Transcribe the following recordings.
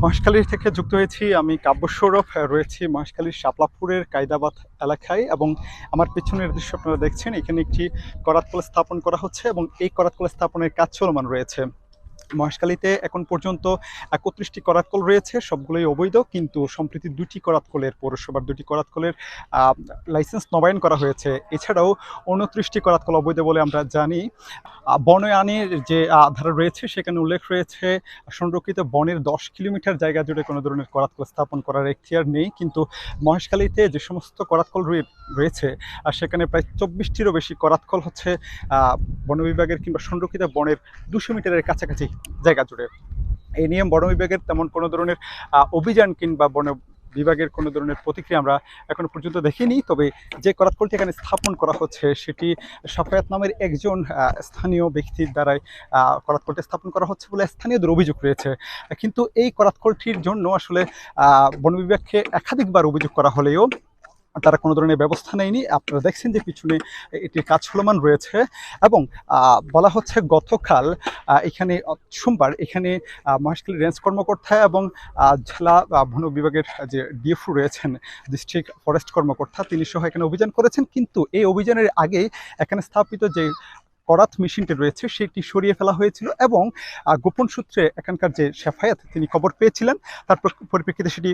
মহেশখালী থেকে যুক্ত হয়েছি আমি কাব্য সৌরভ। রয়েছি মহেশখালীর শাপলাপুরের কায়দাবাদ এলাকায় এবং আমার পেছনের দৃশ্য আপনারা দেখছেন। এখানে একটি করাতকল স্থাপন করা হচ্ছে এবং এই করাতকল স্থাপনের কাজ চলমান রয়েছে। মহেশখালীতে এখন পর্যন্ত ৩১টি করাতকল রয়েছে, সবগুলোই অবৈধ, কিন্তু সম্প্রতি দুটি করাতকলের পৌরসভার দুটি করাতকলের লাইসেন্স নবায়ন করা হয়েছে। এছাড়াও ২৯টি করাতকল অবৈধ বলে আমরা জানি। বনায়নের যে ধারা রয়েছে সেখানে উল্লেখ রয়েছে সংরক্ষিত বনের ১০ কিলোমিটার জায়গা জুড়ে কোনো ধরনের করাতকল স্থাপন করার এখতিয়ার নেই, কিন্তু মহেশখালীতে যে সমস্ত করাতকল রয়েছে সেখানে প্রায় ২৪টিরও বেশি করাতকল হচ্ছে বন বিভাগের কিংবা সংরক্ষিত বনের ২০০ মিটারের কাছাকাছি জায়গা জুড়ে। এই নিয়ে বন বিভাগের তেমন কোনো ধরনের অভিযান কিংবা বন বিভাগের কোনো ধরনের প্রতিক্রিয়া আমরা এখনো পর্যন্ত দেখিনি। তবে যে করাতকলটি এখানে স্থাপন করা হচ্ছে সেটি সাফায়াত নামের একজন স্থানীয় ব্যক্তির দ্বারাই করাতকলটি স্থাপন করা হচ্ছে বলে স্থানীয়দের অভিযোগ রয়েছে। কিন্তু এই করাতকলটির জন্য আসলে বন বিভাগকে একাধিকবার অভিযোগ করা হলেও তারা কোনো ধরনের ব্যবস্থা নেয়নি। আপনারা দেখছেন যে পিছনে এটির কাজ চলমান রয়েছে এবং বলা হচ্ছে গতকাল এখানে সোমবার এখানে মহেশখালী রেঞ্জ কর্মকর্তা এবং জেলা বন বিভাগের যে ডিএফও রয়েছেন, ডিস্ট্রিক্ট ফরেস্ট কর্মকর্তা, তিনি সহ এখানে অভিযান করেছেন। কিন্তু এই অভিযানের আগেই এখানে স্থাপিত যে করাত মেশিনটি রয়েছে সেটি সরিয়ে ফেলা হয়েছিল এবং গোপন সূত্রে এখানকার যে শেফায়েত তিনি খবর পেয়েছিলেন, তার পরিপ্রেক্ষিতে সেটি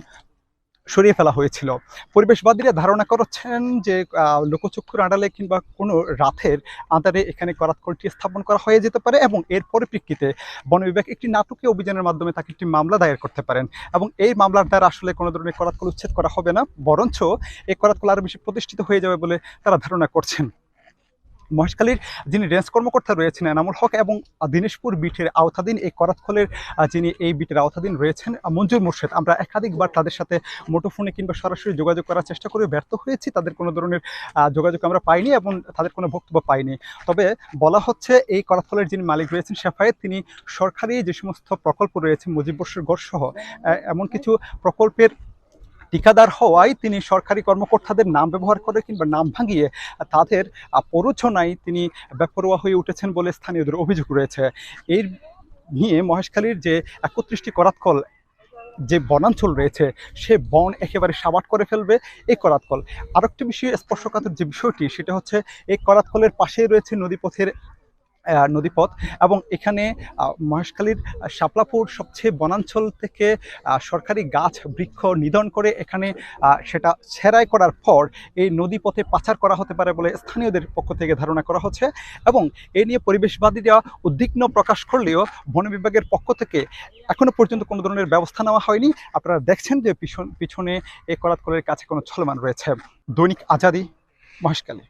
সরিয়ে ফেলা হয়েছিল। পরিবেশবাদীরা ধারণা করছেন যে লোকচক্ষুর আড়ালে কিংবা কোনো রাতের আঁধারে এখানে করাতকলটি স্থাপন করা হয়ে যেতে পারে এবং এর পরিপ্রেক্ষিতে বন বিভাগ একটি নাটকীয় অভিযানের মাধ্যমে তাকে একটি মামলা দায়ের করতে পারেন এবং এই মামলার দ্বারা আসলে কোনো ধরনের করাতকল উচ্ছেদ করা হবে না, বরঞ্চ এই করাতকল আরও বেশি প্রতিষ্ঠিত হয়ে যাবে বলে তারা ধারণা করছেন। মহেশখালীর যিনি রেঞ্জ কর্মকর্তা রয়েছেন এনামুল হক এবং দিনাজপুর বিটের আওতাধীন এই করাতকলের যিনি এই বিটের আওতাধীন রয়েছেন মঞ্জুর মোর্শেদ, আমরা একাধিকবার তাদের সাথে মুঠোফোনে কিংবা সরাসরি যোগাযোগ করার চেষ্টা করে ব্যর্থ হয়েছি। তাদের কোনো ধরনের যোগাযোগ আমরা পাইনি এবং তাদের কোনো বক্তব্য পাইনি। তবে বলা হচ্ছে এই করাতকলের যিনি মালিক রয়েছেন শেফায়েত, তিনি সরকারি যে সমস্ত প্রকল্প রয়েছে মুজিববর্ষের গড় সহ এমন কিছু প্রকল্পের ঠিকাদার হওয়ায় তিনি সরকারি কর্মকর্তাদের নাম ব্যবহার করে কিংবা নাম ভাঙিয়ে তাদের প্ররোচনায় তিনি বেপরোয়া হয়ে উঠেছেন বলে স্থানীয়দের অভিযোগ রয়েছে। এই নিয়ে মহেশখালীর যে ৩১টি করাতকল যে বনাঞ্চল রয়েছে সে বন একেবারে সাবাট করে ফেলবে এই করাতকল। আরেকটি বিষয় স্পর্শকাতর যে বিষয়টি সেটা হচ্ছে এই করাতকলের পাশেই রয়েছে নদীপথ এবং এখানে মহেশখালীর শাপলাপুর সবচেয়ে বনাঞ্চল থেকে সরকারি গাছ বৃক্ষ নিধন করে এখানে সেটা ছেঁড়াই করার পর এই নদীপথে পাচার করা হতে পারে বলে স্থানীয়দের পক্ষ থেকে ধারণা করা হচ্ছে এবং এ নিয়ে পরিবেশবাদীরা উদ্বিগ্ন প্রকাশ করলেও বন বিভাগের পক্ষ থেকে এখনো পর্যন্ত কোনো ধরনের ব্যবস্থা নেওয়া হয়নি। আপনারা দেখছেন যে পিছনে এই করাতকলের কাছে কোনো চলমান রয়েছে। দৈনিক আজাদী, মহেশখালী।